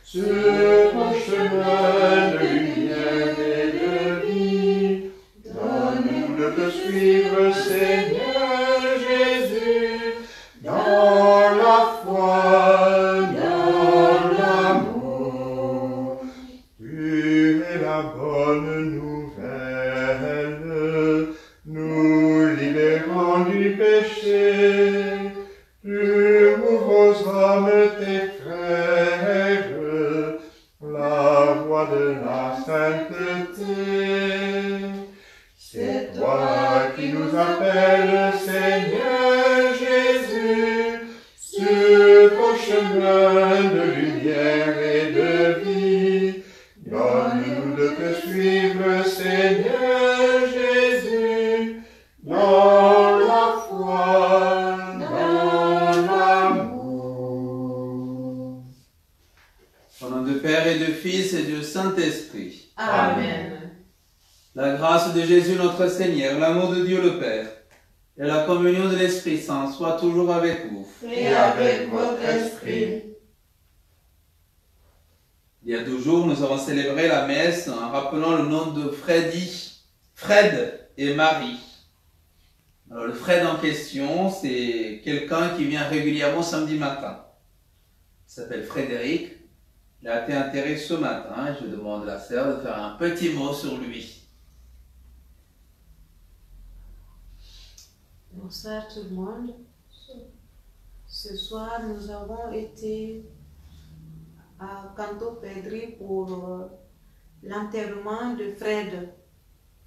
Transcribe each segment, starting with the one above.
sur ton chemin de lumière et de vie. Donne-nous de te suivre, Seigneur Jésus, dans la foi, dans l'amour. Tu es la bonne nouvelle, nous libérant du péché. Tu ouvres aux hommes tes frères, la voie de la sainteté. C'est toi qui nous appelles, Seigneur Jésus, sur ton chemin de lumière et de vie. Donne-nous de te suivre, Seigneur Jésus, dans la foi, dans l'amour. Au nom du Père et du Fils et du Saint-Esprit. Amen. La grâce de Jésus notre Seigneur, l'amour de Dieu le Père et la communion de l'Esprit Saint soient toujours avec vous. Et avec votre esprit. Il y a 2 jours, nous avons célébré la messe en rappelant le nom de Fred et Marie. Alors le Fred en question, c'est quelqu'un qui vient régulièrement samedi matin. Il s'appelle Frédéric. Il a été enterré ce matin et je demande à la sœur de faire un petit mot sur lui. Bonsoir tout le monde. Ce soir, nous avons été à Canto Pedri pour l'enterrement de Fred.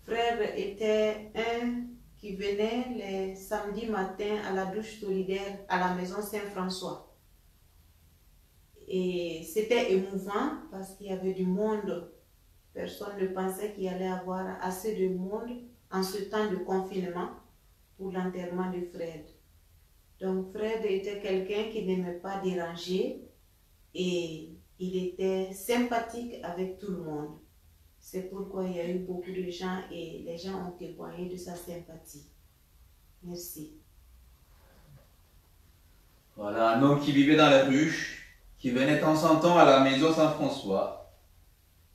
Fred était un qui venait les samedis matins à la douche solidaire à la maison Saint-François. Et c'était émouvant parce qu'il y avait du monde. Personne ne pensait qu'il y allait avoir assez de monde en ce temps de confinement pour l'enterrement de Fred. Donc Fred était quelqu'un qui n'aimait pas déranger et il était sympathique avec tout le monde. C'est pourquoi il y a eu beaucoup de gens et les gens ont témoigné de sa sympathie. Merci. Voilà, un homme qui vivait dans la rue, qui venait de temps en temps à la maison Saint-François.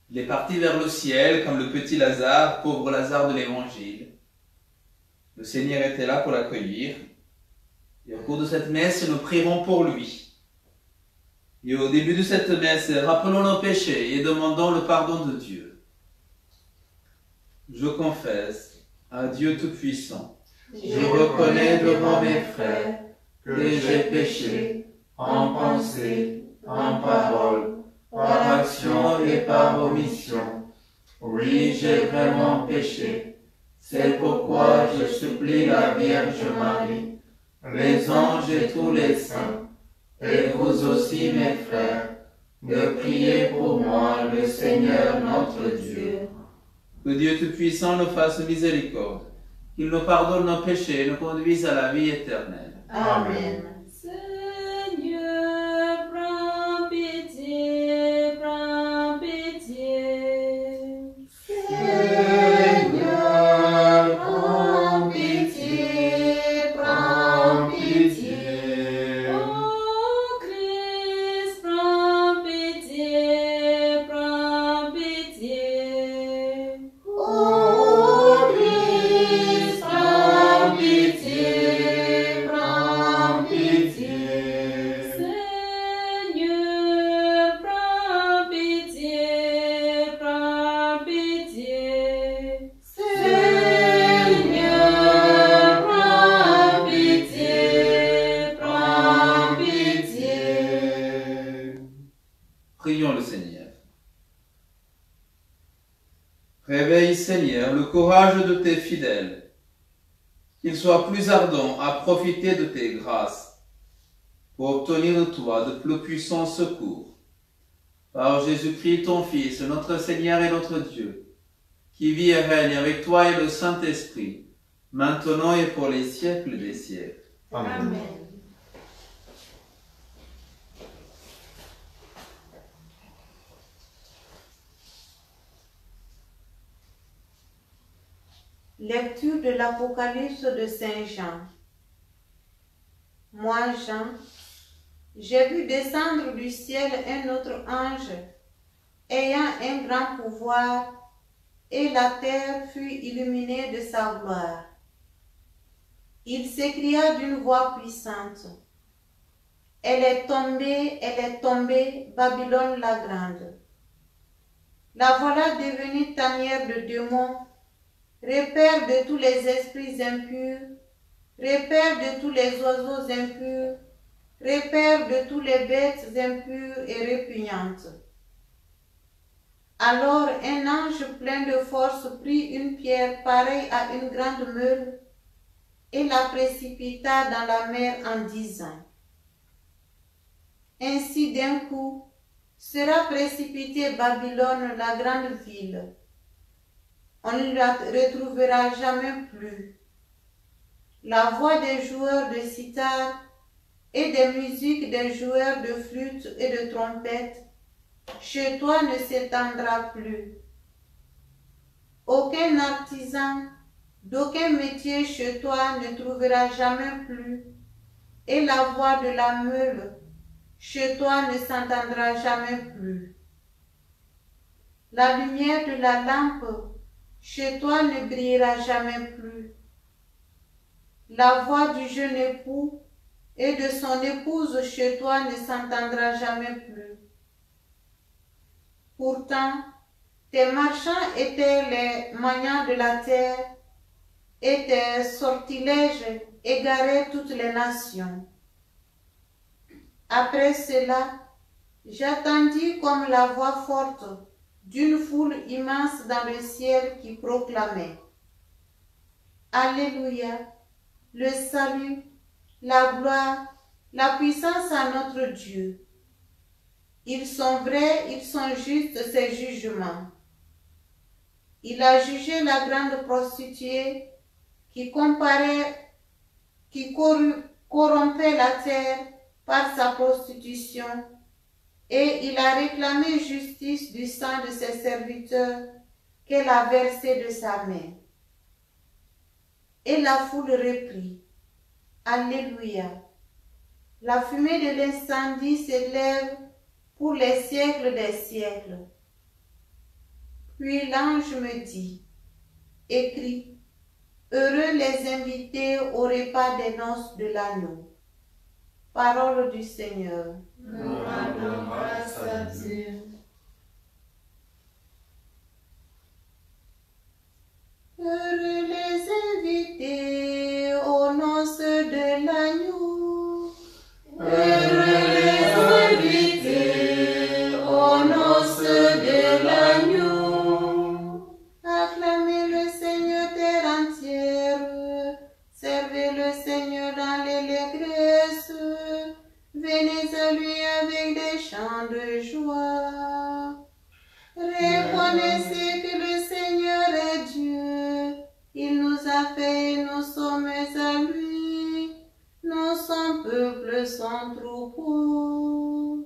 Il est parti vers le ciel comme le petit Lazare, pauvre Lazare de l'Évangile. Le Seigneur était là pour l'accueillir. Et au cours de cette messe, nous prierons pour lui. Et au début de cette messe, rappelons nos péchés et demandons le pardon de Dieu. Je confesse à Dieu Tout-Puissant. Je reconnais devant mes frères que j'ai péché en pensée, en parole, par action et par omission. Oui, j'ai vraiment péché. C'est pourquoi je supplie la Vierge Marie, les anges et tous les saints, et vous aussi mes frères, de prier pour moi le Seigneur notre Dieu. Que Dieu Tout-Puissant nous fasse miséricorde, qu'il nous pardonne nos péchés et nous conduise à la vie éternelle. Amen. Seigneur, prends pitié, prends pitié. Seigneur, prends pitié, prends pitié. Oh Christ, prends pitié, prends pitié. Oh Christ, prends pitié, prends pitié. Seigneur, prends pitié, prends pitié. Seigneur, prends pitié, prends pitié. Prions le Seigneur. Réveille, Seigneur, le courage de tes fidèles, qu'ils soient plus ardents à profiter de tes grâces, pour obtenir de toi de plus puissants secours. Par Jésus-Christ, ton Fils, notre Seigneur et notre Dieu, qui vit et règne avec toi et le Saint-Esprit, maintenant et pour les siècles des siècles. Amen. Lecture de l'Apocalypse de Saint Jean. Moi, Jean, j'ai vu descendre du ciel un autre ange, ayant un grand pouvoir, et la terre fut illuminée de sa gloire. Il s'écria d'une voix puissante, « Elle est tombée, Babylone la grande. La voilà devenue tanière de démons, repère de tous les esprits impurs, repère de tous les oiseaux impurs, repère de tous les bêtes impures et répugnantes. » Alors un ange plein de force prit une pierre pareille à une grande meule et la précipita dans la mer en disant, « Ainsi d'un coup sera précipitée Babylone, la grande ville. On ne la retrouvera jamais plus. La voix des joueurs de sitar et des musiques des joueurs de flûte et de trompette chez toi ne s'étendra plus. Aucun artisan d'aucun métier chez toi ne trouvera jamais plus, et la voix de la meule chez toi ne s'entendra jamais plus. La lumière de la lampe chez toi ne brillera jamais plus. La voix du jeune époux et de son épouse chez toi ne s'entendra jamais plus. Pourtant, tes marchands étaient les magnats de la terre, et tes sortilèges égaraient toutes les nations. Après cela, j'entendis comme la voix forte d'une foule immense dans le ciel qui proclamait « Alléluia, le salut, la gloire, la puissance à notre Dieu. Ils sont vrais, ils sont justes ces jugements. Il a jugé la grande prostituée qui corrompait la terre par sa prostitution, et il a réclamé justice du sang de ses serviteurs qu'elle a versé de sa main. » Et la foule reprit « Alléluia. La fumée de l'incendie s'élève pour les siècles des siècles. » Puis l'ange me dit, « Écris, heureux les invités au repas des noces de l'agneau. » Parole du Seigneur. Nous rendons grâce à Dieu. Heureux les invités aux noces de l'agneau. Heureux les invités aux noces de l'agneau. Acclamez le Seigneur terre entière, servez le Seigneur dans l'allégresse, venez à lui avec des chants de joie. Reconnaissez que le Seigneur est Dieu, il nous a fait et nous sommes à lui, nous son peuple, son troupeau.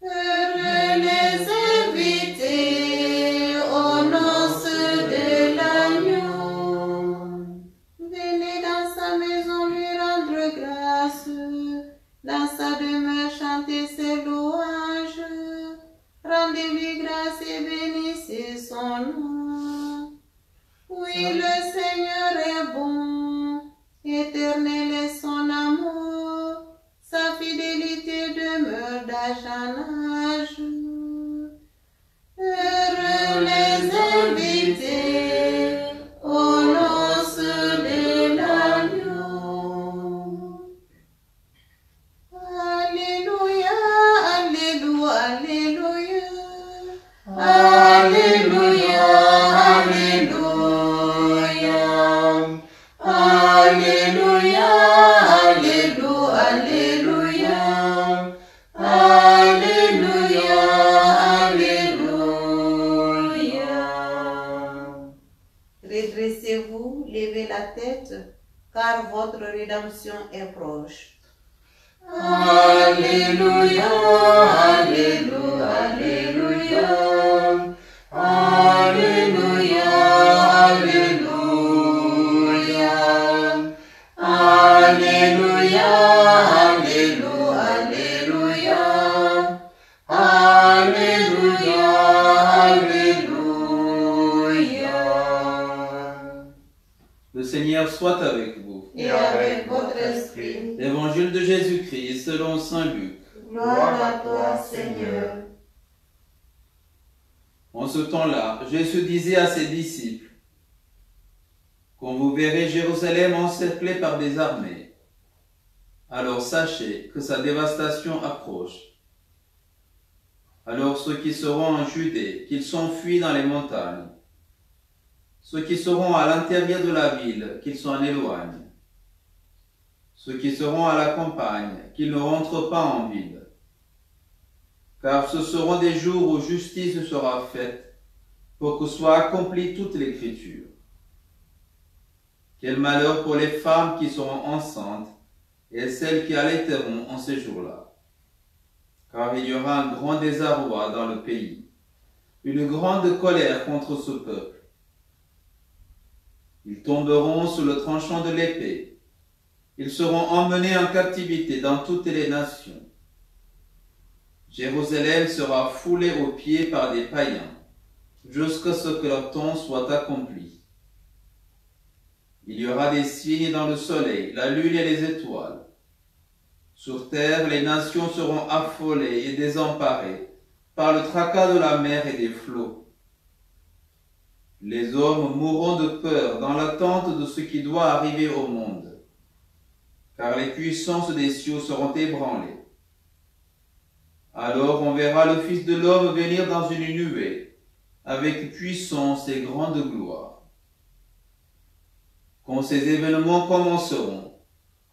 Heureux les invités aux noces de l'agneau. Venez dans sa maison lui rendre grâce, dans sa demeure chanter ses louanges. Rendez-lui grâce et bénissez son nom. Oui, le Seigneur est bon, éternel est son amour, sa fidélité demeure d'âge en âge. Heureux les invités aux noces de l'agneau. Alléluia, alléluia, alléluia. Alléluia, alléluia. Alléluia, alléluia, alléluia. Alléluia, alléluia. Redressez-vous, levez la tête, car votre rédemption est proche. Alléluia, alléluia, alléluia. Alléluia, alléluia. Alléluia, alléluia, alléluia. Seigneur. En ce temps-là, Jésus disait à ses disciples, « Quand vous verrez Jérusalem encerclée par des armées, alors sachez que sa dévastation approche. Alors ceux qui seront en Judée, qu'ils s'enfuient dans les montagnes. Ceux qui seront à l'intérieur de la ville, qu'ils s'en éloignent. Ceux qui seront à la campagne, qu'ils ne rentrent pas en ville. Car ce seront des jours où justice sera faite, pour que soit accomplie toute l'écriture. Quel malheur pour les femmes qui seront enceintes et celles qui allaiteront en ces jours-là. Car il y aura un grand désarroi dans le pays, une grande colère contre ce peuple. Ils tomberont sous le tranchant de l'épée. Ils seront emmenés en captivité dans toutes les nations. Jérusalem sera foulée aux pieds par des païens, jusqu'à ce que leur temps soit accompli. Il y aura des signes dans le soleil, la lune et les étoiles. Sur terre, les nations seront affolées et désemparées par le tracas de la mer et des flots. Les hommes mourront de peur dans l'attente de ce qui doit arriver au monde, car les puissances des cieux seront ébranlées. Alors on verra le Fils de l'homme venir dans une nuée, avec puissance et grande gloire. Quand ces événements commenceront,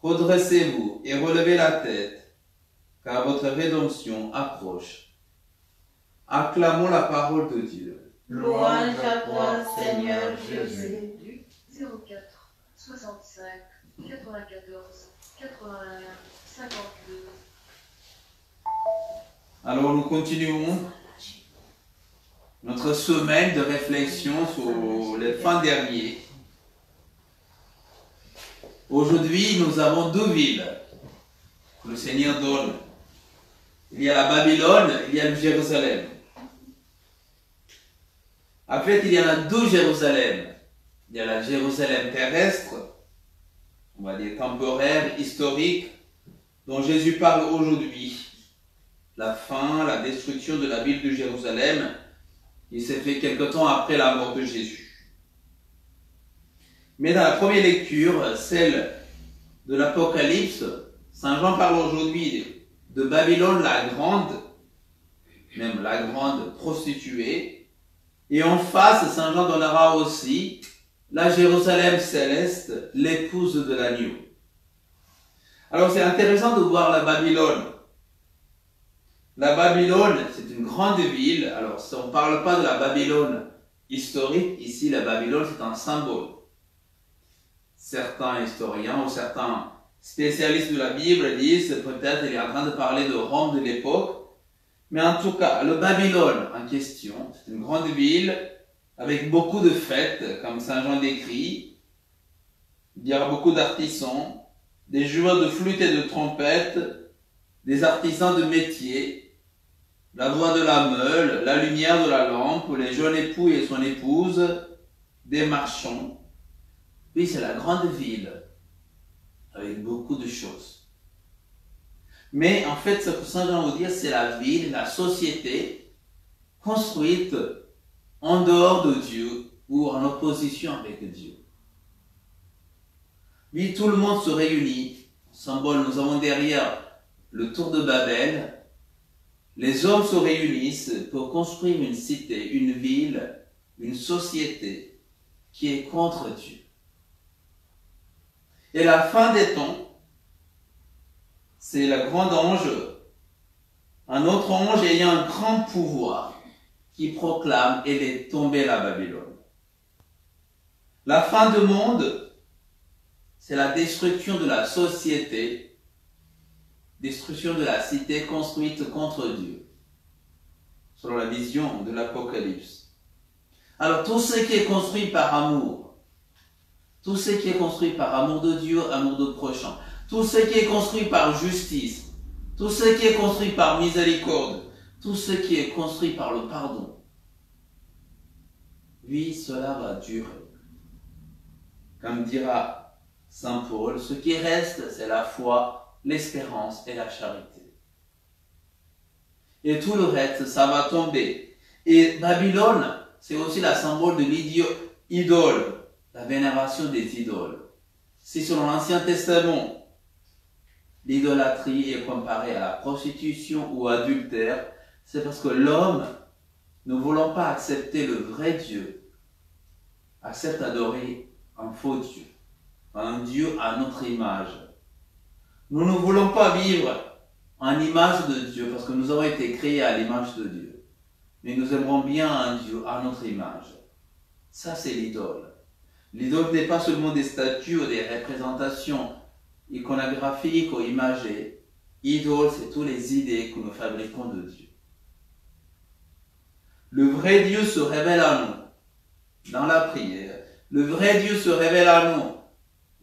redressez-vous et relevez la tête, car votre rédemption approche. Acclamons la parole de Dieu. Louange à toi, Seigneur Jésus. Luc 04 65 94 81 52. Alors nous continuons notre semaine de réflexion sur les fins derniers. Aujourd'hui, nous avons deux villes que le Seigneur donne. Il y a la Babylone, il y a le Jérusalem. En fait, il y en a deux Jérusalem. Il y a la Jérusalem terrestre, on va dire temporaire, historique, dont Jésus parle aujourd'hui. La fin, la destruction de la ville de Jérusalem, qui s'est fait quelque temps après la mort de Jésus. Mais dans la première lecture, celle de l'Apocalypse, Saint Jean parle aujourd'hui de Babylone la grande, même la grande prostituée, et en face, Saint Jean donnera aussi la Jérusalem céleste, l'épouse de l'agneau. Alors c'est intéressant de voir la Babylone. La Babylone, c'est une grande ville. Alors, on ne parle pas de la Babylone historique. Ici, la Babylone, c'est un symbole. Certains historiens ou certains spécialistes de la Bible disent peut-être qu'il est en train de parler de Rome de l'époque. Mais en tout cas, le Babylone en question, c'est une grande ville avec beaucoup de fêtes, comme Saint Jean décrit. Il y aura beaucoup d'artisans, des joueurs de flûte et de trompette, des artisans de métier, la voix de la meule, la lumière de la lampe, les jeunes époux et son épouse, des marchands. Oui, c'est la grande ville, avec beaucoup de choses. Mais en fait, ce que Saint Jean veut dire, c'est la ville, la société, construite en dehors de Dieu ou en opposition avec Dieu. Oui, tout le monde se réunit. Symbole, nous avons derrière le tour de Babel. Les hommes se réunissent pour construire une cité, une ville, une société qui est contre Dieu. Et la fin des temps, c'est le grand ange, un autre ange ayant un grand pouvoir qui proclame « Elle est tombée la Babylone ». La fin du monde, c'est la destruction de la société, destruction de la cité construite contre Dieu, selon la vision de l'Apocalypse. Alors tout ce qui est construit par amour, tout ce qui est construit par amour de Dieu, amour de prochain, tout ce qui est construit par justice, tout ce qui est construit par miséricorde, tout ce qui est construit par le pardon, oui, cela va durer. Comme dira Saint Paul, ce qui reste, c'est la foi, l'espérance et la charité. Et tout le reste, ça va tomber. Et Babylone, c'est aussi la symbole de l'idole, la vénération des idoles. Si selon l'Ancien Testament, l'idolâtrie est comparée à la prostitution ou à l'adultère, c'est parce que l'homme, ne voulant pas accepter le vrai Dieu, accepte d'adorer un faux Dieu, un Dieu à notre image. Nous ne voulons pas vivre en image de Dieu parce que nous avons été créés à l'image de Dieu. Mais nous aimerons bien un Dieu à notre image. Ça, c'est l'idole. L'idole n'est pas seulement des statues ou des représentations iconographiques ou imagées. Idole, c'est toutes les idées que nous fabriquons de Dieu. Le vrai Dieu se révèle à nous dans la prière. Le vrai Dieu se révèle à nous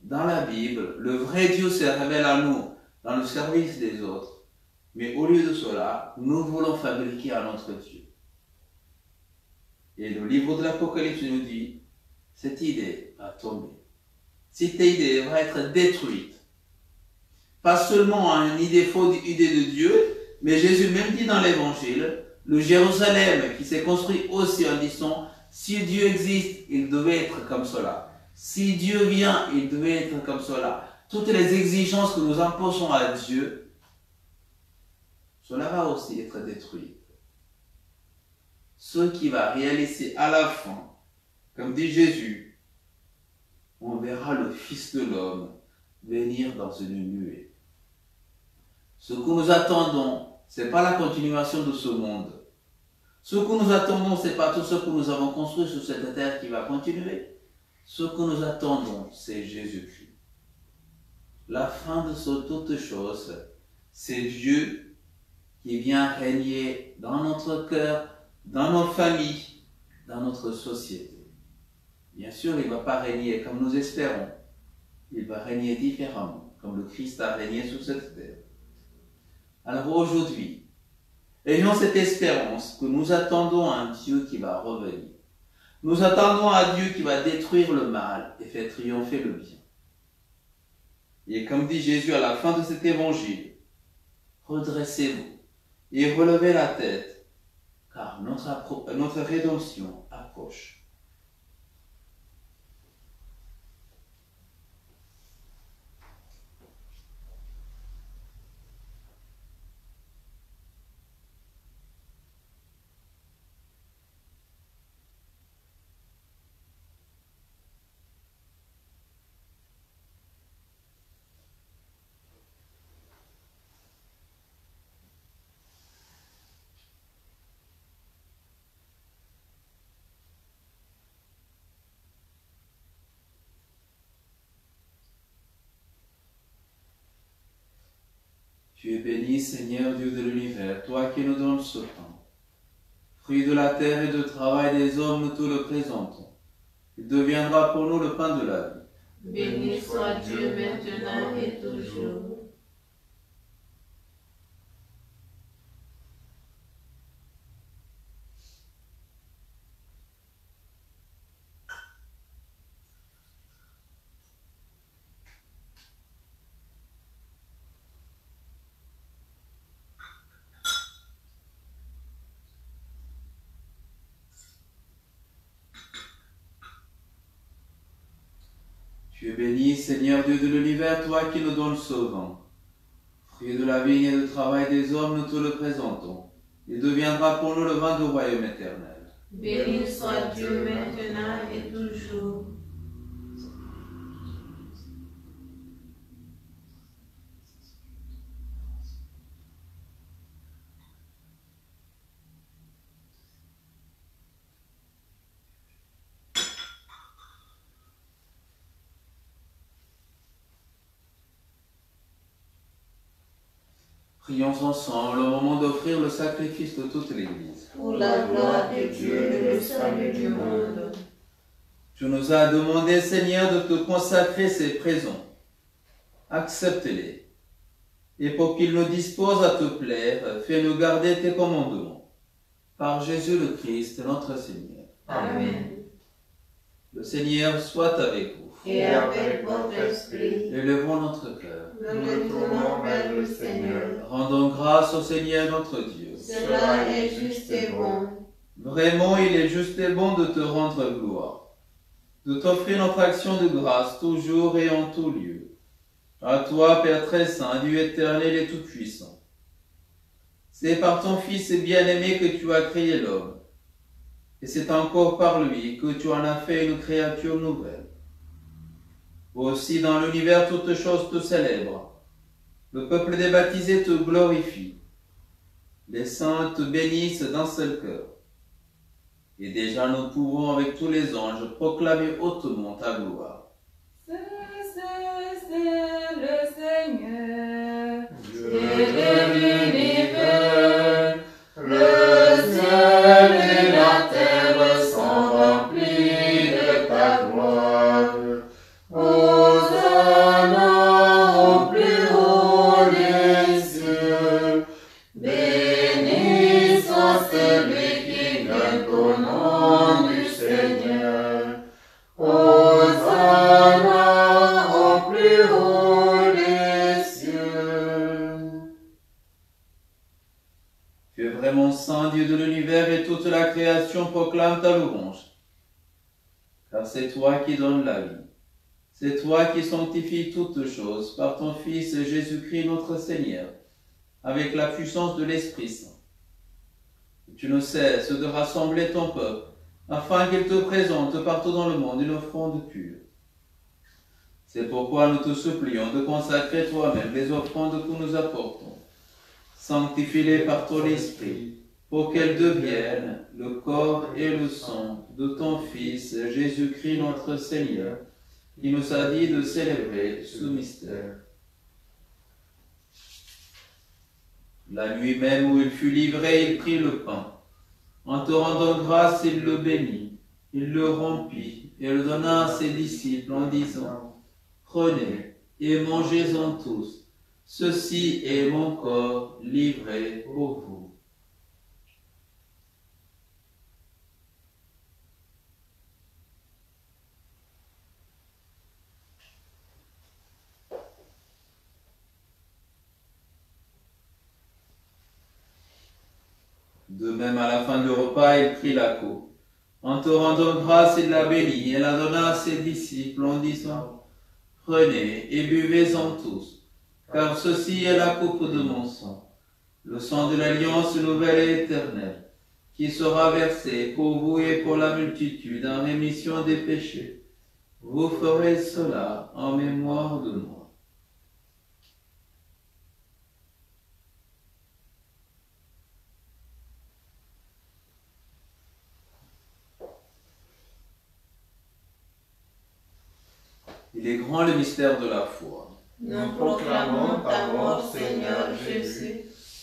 dans la Bible. Le vrai Dieu se révèle à nous dans le service des autres. Mais au lieu de cela, nous voulons fabriquer un autre Dieu. Et le livre de l'Apocalypse nous dit, cette idée va tomber. Cette idée va être détruite. Pas seulement une idée fausse, idée de Dieu, mais Jésus même dit dans l'Évangile, le Jérusalem qui s'est construit aussi en disant, si Dieu existe, il devait être comme cela. Si Dieu vient, il devait être comme cela. Toutes les exigences que nous imposons à Dieu, cela va aussi être détruit. Ce qui va réaliser à la fin, comme dit Jésus, on verra le Fils de l'homme venir dans une nuée. Ce que nous attendons, ce n'est pas la continuation de ce monde. Ce que nous attendons, ce n'est pas tout ce que nous avons construit sur cette terre qui va continuer. Ce que nous attendons, c'est Jésus-Christ. La fin de toutes choses, c'est Dieu qui vient régner dans notre cœur, dans nos familles, dans notre société. Bien sûr, il ne va pas régner comme nous espérons. Il va régner différemment, comme le Christ a régné sur cette terre. Alors aujourd'hui, ayons cette espérance que nous attendons un Dieu qui va revenir. Nous attendons un Dieu qui va détruire le mal et faire triompher le bien. Et comme dit Jésus à la fin de cet évangile, redressez-vous et relevez la tête, car notre rédemption approche. Tu es béni, Seigneur Dieu de l'univers, toi qui nous donnes ce pain. Fruit de la terre et du travail des hommes, nous te le présentons. Il deviendra pour nous le pain de la vie. Béni soit Dieu maintenant et toujours. Tu es béni, Seigneur Dieu de l'univers, toi qui nous donnes ce vin. Fruit de la vigne et du travail des hommes, nous te le présentons. Il deviendra pour nous le vin du royaume éternel. Béni soit Dieu maintenant et toujours. Prions ensemble au moment d'offrir le sacrifice de toute l'Église. Pour la gloire de Dieu et le salut du monde. Tu nous as demandé, Seigneur, de te consacrer ces présents. Accepte-les. Et pour qu'ils nous disposent à te plaire, fais-nous garder tes commandements. Par Jésus le Christ, notre Seigneur. Amen. Le Seigneur soit avec vous. Et avec votre esprit, Élevons notre cœur. nous nous tournons vers le Seigneur. Rendons grâce au Seigneur notre Dieu. Cela est juste et bon. Vraiment, il est juste et bon de te rendre gloire, de t'offrir notre action de grâce toujours et en tout lieu. À toi, Père très saint, Dieu éternel et tout-puissant. C'est par ton Fils bien-aimé que tu as créé l'homme, et c'est encore par lui que tu en as fait une créature nouvelle. Aussi, dans l'univers, toutes choses te célèbrent. Le peuple des baptisés te glorifie. Les saints te bénissent d'un seul cœur. Et déjà nous pouvons avec tous les anges proclamer hautement ta gloire. C'est le Seigneur, Dieu de l'univers, le ciel et la terre sont remplis de ta gloire. Hosanna au plus haut des cieux, béni soit celui qui vient au nom du Seigneur. Hosanna au plus haut des cieux. Tu es vraiment saint, Dieu de l'univers, et toute la création proclame ta louange. Car c'est toi qui donnes la vie. C'est toi qui sanctifies toutes choses par ton Fils Jésus-Christ notre Seigneur, avec la puissance de l'Esprit Saint. Tu ne cesses de rassembler ton peuple, afin qu'il te présente partout dans le monde une offrande pure. C'est pourquoi nous te supplions de consacrer toi-même les offrandes que nous apportons. Sanctifie-les par ton Esprit, pour qu'elles deviennent le corps et le sang de ton Fils Jésus-Christ notre Seigneur, qui nous a dit de célébrer ce mystère. La nuit même où il fut livré, il prit le pain. En te rendant grâce, il le bénit, il le rompit et le donna à ses disciples en disant, « Prenez et mangez-en tous, ceci est mon corps livré pour vous. » De même, à la fin du repas, il prit la coupe. En te rendant grâce, il la bénit et la donna à ses disciples en disant, « Prenez et buvez-en tous, car ceci est la coupe de mon sang, le sang de l'alliance nouvelle et éternelle, qui sera versé pour vous et pour la multitude en rémission des péchés. Vous ferez cela en mémoire de moi. » Il est grand le mystère de la foi. Nous proclamons ta mort, Seigneur Jésus.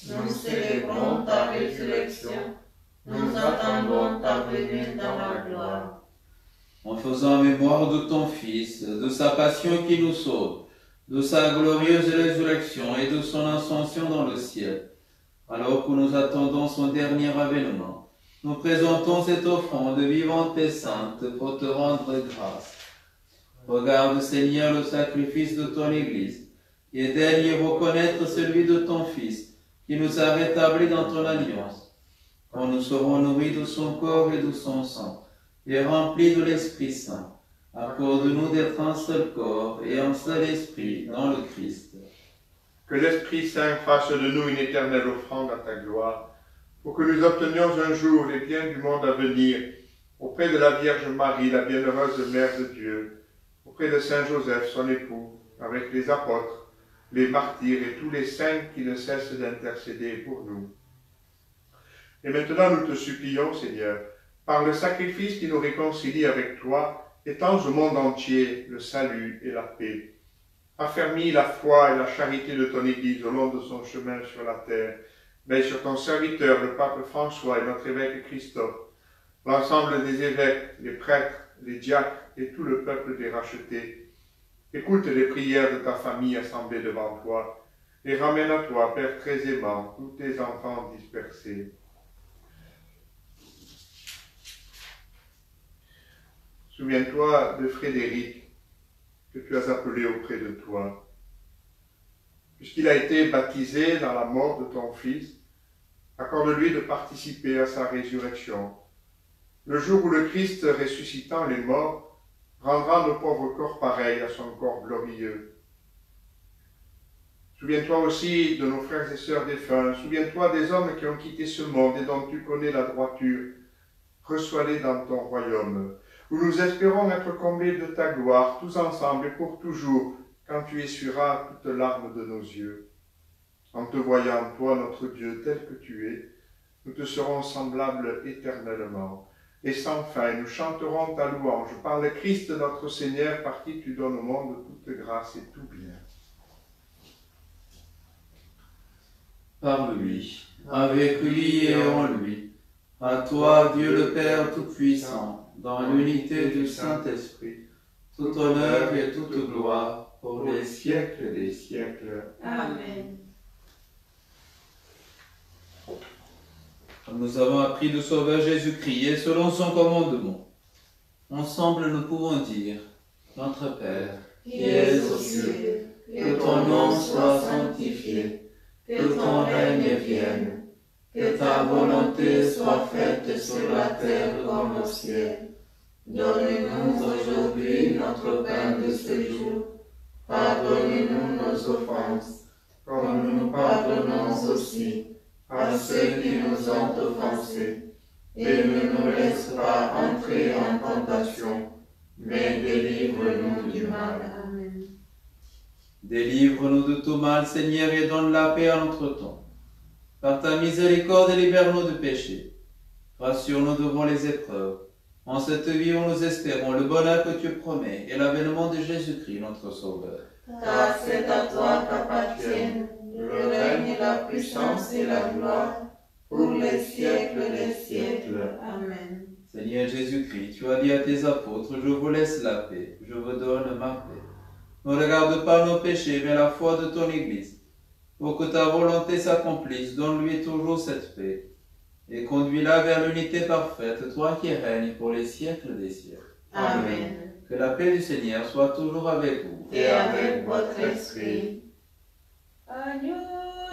Nous célébrons ta résurrection. Nous attendons ta venue dans la gloire. En faisant mémoire de ton Fils, de sa passion qui nous sauve, de sa glorieuse résurrection et de son ascension dans le ciel, alors que nous attendons son dernier avènement, nous présentons cette offrande vivante et sainte pour te rendre grâce. Regarde, Seigneur, le sacrifice de ton Église, et daigne reconnaître celui de ton Fils, qui nous a rétablis dans ton alliance. Quand nous serons nourris de son corps et de son sang, et remplis de l'Esprit Saint, accorde-nous d'être un seul corps et un seul esprit dans le Christ. Que l'Esprit Saint fasse de nous une éternelle offrande à ta gloire, pour que nous obtenions un jour les biens du monde à venir, auprès de la Vierge Marie, la bienheureuse Mère de Dieu, auprès de Saint Joseph, son époux, avec les apôtres, les martyrs et tous les saints qui ne cessent d'intercéder pour nous. Et maintenant nous te supplions, Seigneur, par le sacrifice qui nous réconcilie avec toi, étends au monde entier le salut et la paix. Affermis la foi et la charité de ton Église au long de son chemin sur la terre. Veille sur ton serviteur, le pape François et notre évêque Christophe, l'ensemble des évêques, les prêtres, les diacres et tout le peuple des rachetés. Écoute les prières de ta famille assemblée devant toi et ramène à toi, Père très aimant, tous tes enfants dispersés. Souviens-toi de Frédéric, que tu as appelé auprès de toi. Puisqu'il a été baptisé dans la mort de ton Fils, Accorde-lui de participer à sa résurrection. Le jour où le Christ, ressuscitant les morts, rendra nos pauvres corps pareils à son corps glorieux. Souviens-toi aussi de nos frères et sœurs défunts. Souviens-toi des hommes qui ont quitté ce monde et dont tu connais la droiture. Reçois-les dans ton royaume, où nous espérons être comblés de ta gloire, tous ensemble et pour toujours, quand tu essuieras toute larme de nos yeux. En te voyant, toi, notre Dieu, tel que tu es, nous te serons semblables éternellement. Et sans fin, nous chanterons ta louange par le Christ notre Seigneur, par qui tu donnes au monde toute grâce et tout bien. Par lui, avec lui et en lui, à toi, Dieu le Père Tout-Puissant, dans l'unité du Saint-Esprit, tout honneur et toute gloire pour les siècles des siècles. Amen. Nous avons appris du Sauveur Jésus-Christ et selon son commandement. Ensemble nous pouvons dire, Notre Père, qui es aux cieux, que ton nom soit sanctifié, que ton règne vienne, que ta volonté soit faite sur la terre comme au ciel. Donne-nous aujourd'hui notre pain de ce jour. Pardonne-nous nos offenses, comme nous pardonnons aussi à ceux qui nous ont offensés. Et ne nous laisse pas entrer en tentation, mais délivre-nous du mal. Amen. Délivre-nous de tout mal, Seigneur, et donne la paix à notre temps. Par ta miséricorde, libère-nous du péché. Rassure-nous devant les épreuves. En cette vie où nous espérons le bonheur que tu promets et l'avènement de Jésus-Christ, notre Sauveur. Car c'est à toi qu'appartiennent le règne, la puissance et la gloire pour les siècles des siècles. Amen. Seigneur Jésus-Christ, tu as dit à tes apôtres, je vous laisse la paix, je vous donne ma paix. Ne regarde pas nos péchés, mais la foi de ton Église. Pour que ta volonté s'accomplisse, donne-lui toujours cette paix. Et conduis-la vers l'unité parfaite, toi qui règnes pour les siècles des siècles. Amen. Que la paix du Seigneur soit toujours avec vous. Et avec votre esprit. Agneau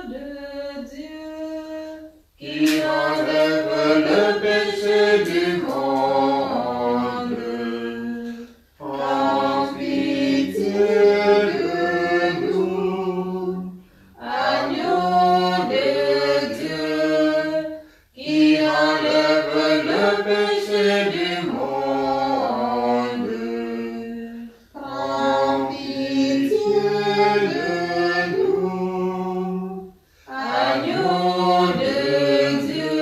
de Dieu, Qui enlève le péché du monde, prends pitié de nous. agneau de Dieu, Qui enlève le péché du monde, prends pitié de nous. agneau de Dieu,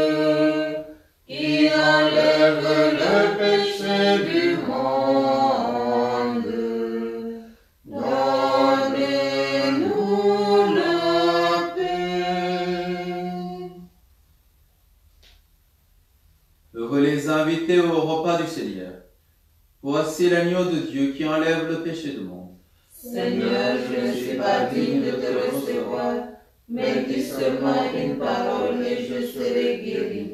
Qui enlève le péché du monde, donne-nous la paix. Heureux les invités au repas du Seigneur. Voici l'agneau de Dieu qui enlève le péché du monde. Seigneur, je ne suis pas digne de te recevoir, mais dis seulement une parole et je serai guéri.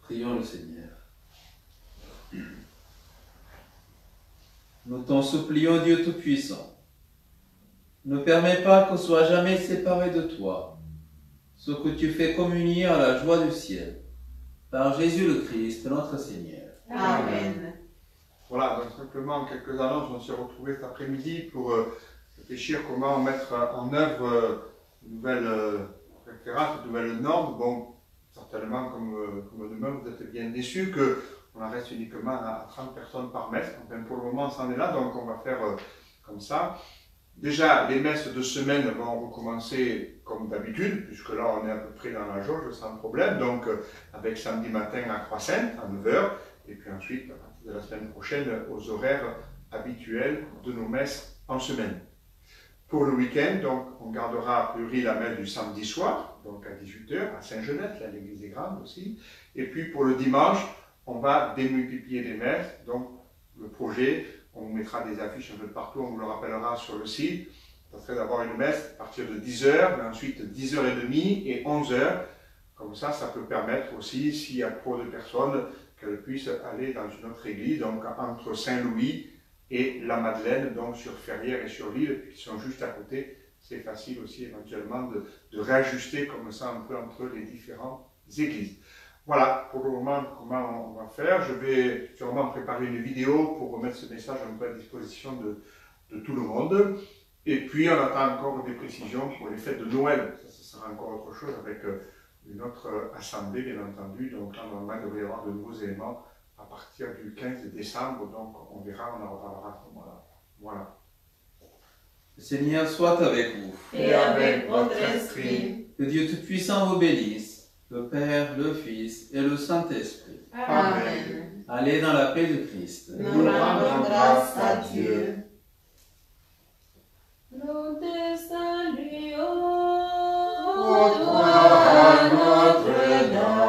Prions le Seigneur. Nous t'en supplions, Dieu Tout-Puissant. Ne permets pas qu'on soit jamais séparés de toi, ce que tu fais communier à la joie du ciel. Par Jésus le Christ, notre Seigneur. Amen. Voilà, donc simplement quelques annonces. On s'est retrouvés cet après-midi pour réfléchir comment mettre en œuvre de nouvelles références, de nouvelles normes. Bon, certainement, comme demain, vous êtes bien déçus qu'on en reste uniquement à 30 personnes par messe. Enfin, pour le moment, ça en est là, donc on va faire comme ça. Déjà, les messes de semaine vont recommencer comme d'habitude, puisque là, on est à peu près dans la jauge sans problème. Donc, avec samedi matin à Croix-Sainte, à 9h, et puis ensuite, à partir de la semaine prochaine, aux horaires habituels de nos messes en semaine. Pour le week-end, donc, on gardera a priori la messe du samedi soir, donc à 18h, à Saint-Genès, là l'église est grande aussi. Et puis pour le dimanche, on va démultiplier les messes, donc le projet, on mettra des affiches un peu partout, on vous le rappellera sur le site. Ça serait d'avoir une messe à partir de 10h, mais ensuite 10h30 et 11h. Comme ça, ça peut permettre aussi, s'il y a trop de personnes, qu'elles puissent aller dans une autre église, donc entre Saint-Louis et la Madeleine, donc sur Ferrières et sur l'île, qui sont juste à côté. C'est facile aussi éventuellement de réajuster comme ça un peu entre les différentes églises. Voilà, pour le moment, comment on va faire. Je vais sûrement préparer une vidéo pour remettre ce message un peu à disposition de tout le monde. Et puis, on attend encore des précisions pour les fêtes de Noël. Ça sera encore autre chose avec une autre assemblée, bien entendu. Donc là, normalement, il devrait y avoir de nouveaux éléments à partir du 15 décembre. Donc, on verra, on en reparlera à ce moment-là. Voilà. Le Seigneur soit avec vous. Et avec votre esprit. Que Dieu Tout-Puissant vous bénisse, le Père, le Fils et le Saint-Esprit. Amen. Allez dans la paix de Christ. Nous rendons grâce à Dieu. Nous te saluons, Ô toi, Notre-Dame,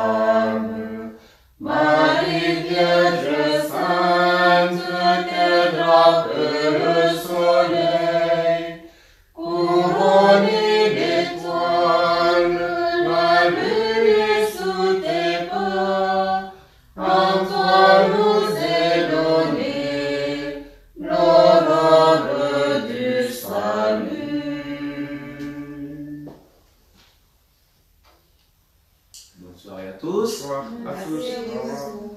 Marie Vierge Sainte, que drape le soleil, couronnée d'étoiles, la nuit sous tes pas, en toi nous est donnée l'aurore du salut. Bonne soirée à tous. Bonsoir à tous. Au revoir.